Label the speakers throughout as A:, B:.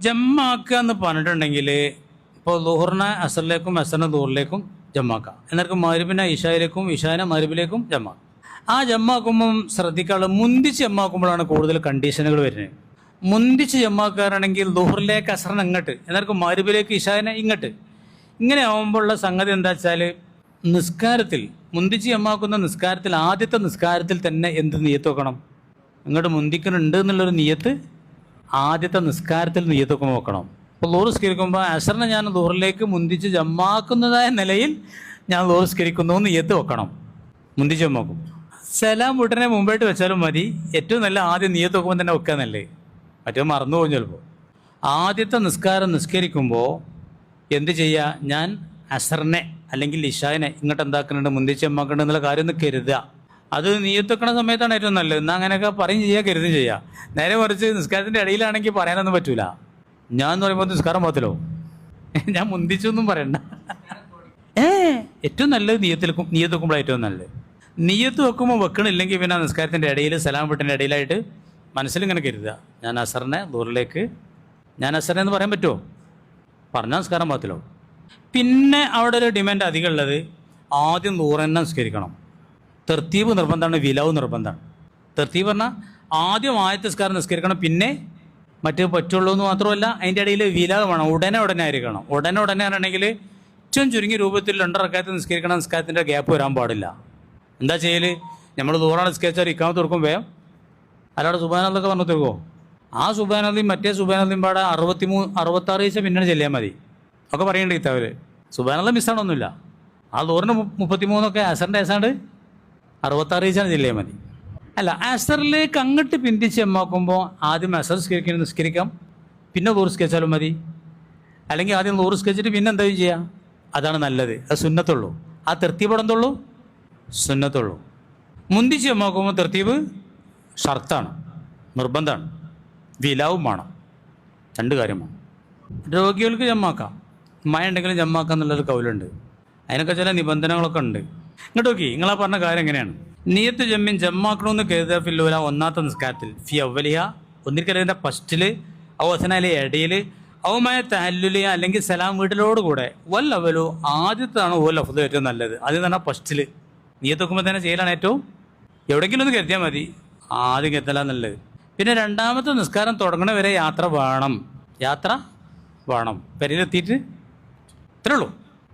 A: ജമ്മാക്കുക എന്ന് പറഞ്ഞിട്ടുണ്ടെങ്കിൽ ഇപ്പോൾ ലുഹറിനെ അസറിലേക്കും അസറിനെ ലുഹറിലേക്കും ജമ്മാക്കാം. എന്നിട്ട് മഗ്‌രിബിനെ ഇശായിലേക്കും ഇശാനെ മഗ്‌രിബിലേക്കും ജമ്മാക്കാം. ആ ജമ്മാക്കുമ്പം ശ്രദ്ധിക്കാനുള്ള മുന്തിച്ച് ജമ്മാക്കുമ്പോഴാണ് കൂടുതൽ കണ്ടീഷനുകൾ വരുന്നത്. മുന്തിച്ച് ജമ്മാക്കാറാണെങ്കിൽ ലുഹറിലേക്ക് അസറിനെ ഇങ്ങോട്ട്, എന്നിട്ട് മഗ്‌രിബിലേക്ക് ഇശാനെ ഇങ്ങോട്ട്. ഇങ്ങനെ ആകുമ്പോഴുള്ള സംഗതി എന്താ വെച്ചാൽ നിസ്കാരത്തിൽ മുന്തിച്ച് ജമ്മാക്കുന്ന നിസ്കാരത്തിൽ ആദ്യത്തെ നിസ്കാരത്തിൽ തന്നെ എന്ത് നിയ്യത്ത് വെക്കണം? ഇങ്ങോട്ട് മുന്തിക്കുന്നുണ്ട് എന്നുള്ളൊരു നിയ്യത്ത് ആദ്യത്തെ നിസ്കാരത്തിൽ നിയ്യത്ത് വെക്കുമ്പോൾ വെക്കണം. ഇപ്പോൾ ളുഹർ സ്കരിക്കുമ്പോൾ അസറിനെ ഞാൻ ളുഹറിലേക്ക് മുന്തിച്ച് ജമ്മാക്കുന്നതായ നിലയിൽ ഞാൻ ളുഹർ സ്കരിക്കുന്നു നിയ്യത്ത് വെക്കണം. മുന്തിച്ച് ജമ്മാക്കും. സലാം ഉടനെ മുമ്പായിട്ട് വെച്ചാലും മതി. ഏറ്റവും നല്ല ആദ്യം നിയ്യത്ത് വെക്കുമ്പോൾ തന്നെ വെക്കാന്നല്ലേ, മറ്റേ മറന്നു പോകും ചിലപ്പോൾ. ആദ്യത്തെ നിസ്കാരം നിസ്കരിക്കുമ്പോൾ എന്ത് ചെയ്യുക? ഞാൻ അസറിനെ അല്ലെങ്കിൽ ഇശാനെ ഇങ്ങോട്ട് എന്താക്കുന്നുണ്ട്, മുന്തിച്ച് ജമ്മാക്കുന്നുണ്ട് എന്നുള്ള കാര്യം ഒന്ന് കരുതുക. അത് നിയ്യത്ത് വെക്കണ സമയത്താണ് ഏറ്റവും നല്ലത്. എന്നാൽ അങ്ങനെയൊക്കെ പറയും ചെയ്യുക, കരുതും ചെയ്യുക. നേരെ മറിച്ച് നിസ്കാരത്തിൻ്റെ ഇടയിലാണെങ്കിൽ പറയാനൊന്നും പറ്റൂല. ഞാൻ എന്ന് പറയുമ്പോൾ നിസ്കാരം പോകത്തില്ലോ, ഞാൻ മുന്തിച്ചൊന്നും പറയണ്ട. ഏറ്റവും നല്ലത് നിയ്യത്ത് വെക്കുമ്പോൾ ഏറ്റവും നല്ലത്. നിയ്യത്ത് വെക്കുമ്പോൾ വെക്കണില്ലെങ്കിൽ പിന്നെ നിസ്കാരത്തിൻ്റെ ഇടയിൽ സലാം വീട്ടിൻ്റെ ഇടയിലായിട്ട് മനസ്സിലിങ്ങനെ കരുതുക, ഞാൻ അസറിനെ ളുഹറിലേക്ക്, ഞാൻ അസറിനെ എന്ന് പറയാൻ പറ്റുമോ? പറഞ്ഞാൽ നിസ്കാരം പോകത്തില്ലോ. പിന്നെ അവിടെ ഒരു ഡിമാൻഡ് അധികം ഉള്ളത് ആദ്യം ളുഹർ തന്നെ നിസ്കരിക്കണം. തർത്തീബ് നിർബന്ധമാണ്, വിലാവ് നിർബന്ധമാണ്. തർത്തീബ് പറഞ്ഞാൽ ആദ്യം ആദ്യത്തെ നിസ്കാരം നിസ്കരിക്കണം, പിന്നെ മറ്റേ പറ്റുള്ളൂ എന്ന് മാത്രമല്ല അതിൻ്റെ ഇടയിൽ വിലാവ് വേണം. ഉടനെ ആയിരിക്കണം. ഉടനെ ആണെങ്കിൽ ഏറ്റവും ചുരുങ്ങിയ രൂപത്തിൽ 2 റക്അത്ത് നിസ്കരിക്കണം. നിസ്കാരത്തിൻ്റെ ഗ്യാപ്പ് വരാൻ പാടില്ല. എന്താ ചെയ്യൽ? നമ്മൾ ളുഹറാണ് നിസ്കരിച്ചാൽ ഇക്കാമത്ത് കൊടുക്കും വേഗം അല്ലാതെ സുബ്ഹാനല്ലാഹ് പറഞ്ഞു തീർക്കുമോ? ആ സുബ്ഹാനല്ലാഹും മറ്റേ സുബ്ഹാനല്ലാഹും പാടെ 66 ദിവസം പിന്നീട് ചെല്ലിയാൽ മതി. ഒക്കെ പറയേണ്ട കിതാബിൽ സുബ്ഹാനല്ലാഹ് മിസ്സാണൊന്നുമില്ല. ആ ളുഹറിന് 33 അസറിൻ്റെ ഏസാണ്ട് 66 ദിവസം ചെല്ലിയാൽ മതി. അല്ല, അസറിലേക്ക് അങ്ങോട്ട് പിന്തിച്ച് ജമ്മാക്കുമ്പോൾ ആദ്യം അസർ നിസ്കരിക്കാം, പിന്നെ ളുഹർ നിസ്കരിച്ചാലും മതി. അല്ലെങ്കിൽ ആദ്യം ളുഹർ നിസ്കരിച്ചിട്ട് പിന്നെ എന്താ ചെയ്യുക? അതാണ് നല്ലത്. അത് സുന്നത്തുള്ളൂ. ആ തർത്തീബ് സുന്നത്തുള്ളൂ. മുന്തിച്ച് ജമ്മാക്കുമ്പോൾ തർത്തീബ് ഷർത്താണ്, നിർബന്ധമാണ്. വിലാവും വേണം. 2 കാര്യം വേണം. രോഗികൾക്ക് ജമ്മാക്കാം, മഴ ഉണ്ടെങ്കിലും ജമ്മാക്കാം എന്നുള്ളൊരു കൗലുണ്ട്. അതിനൊക്കെ ചില നിബന്ധനകളൊക്കെ ഉണ്ട്. ഇങ്ങോട്ട് നോക്കി, നിങ്ങളാ പറഞ്ഞ കാര്യം എങ്ങനെയാണ്? നിയ്യത്ത് ജമ്മിൻ ജമ്മാക്കണമെന്ന് കരുതുക ഫില്ലൂല ഒന്നാമത്തെ നിസ്കാരത്തിൽ ഫി അവലിയ ഒന്നിരിക്കലിൻ്റെ ഫസ്റ്റിൽ അവസനാലെ ഇടയിൽ ഔമായ തഹല്ലുലിയ അല്ലെങ്കിൽ സലാം വീട്ടിലോടുകൂടെ വൽ അവലു ആദ്യത്താണ് ഓ ലഫ്ദ് ഏറ്റവും നല്ലത്. ആദ്യം തന്നെ ഫസ്റ്റിൽ നിയ്യത്ത് വെക്കുമ്പോൾ തന്നെ ചെയ്യലാണ് ഏറ്റവും. എവിടെയെങ്കിലും ഒന്ന് കരുതിയാൽ മതി, ആദ്യം കരുതലാണ് നല്ലത്. പിന്നെ രണ്ടാമത്തെ നിസ്കാരം തുടങ്ങണ വരെ യാത്ര വേണം. പെരയിലെത്തിയിട്ട് ഇത്രേ ഉള്ളൂ.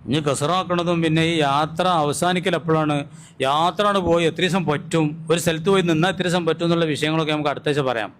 A: ഇനി കസറാക്കണതും പിന്നെ ഈ യാത്ര അവസാനിക്കൽ എപ്പോഴാണ്? യാത്ര പോയി എത്ര ദിവസം പറ്റും, ഒരു സ്ഥലത്ത് പോയി നിന്നാൽ എത്ര ദിവസം പറ്റും എന്നുള്ള വിഷയങ്ങളൊക്കെ നമുക്ക് അടുത്ത ആഴ്ച പറയാം.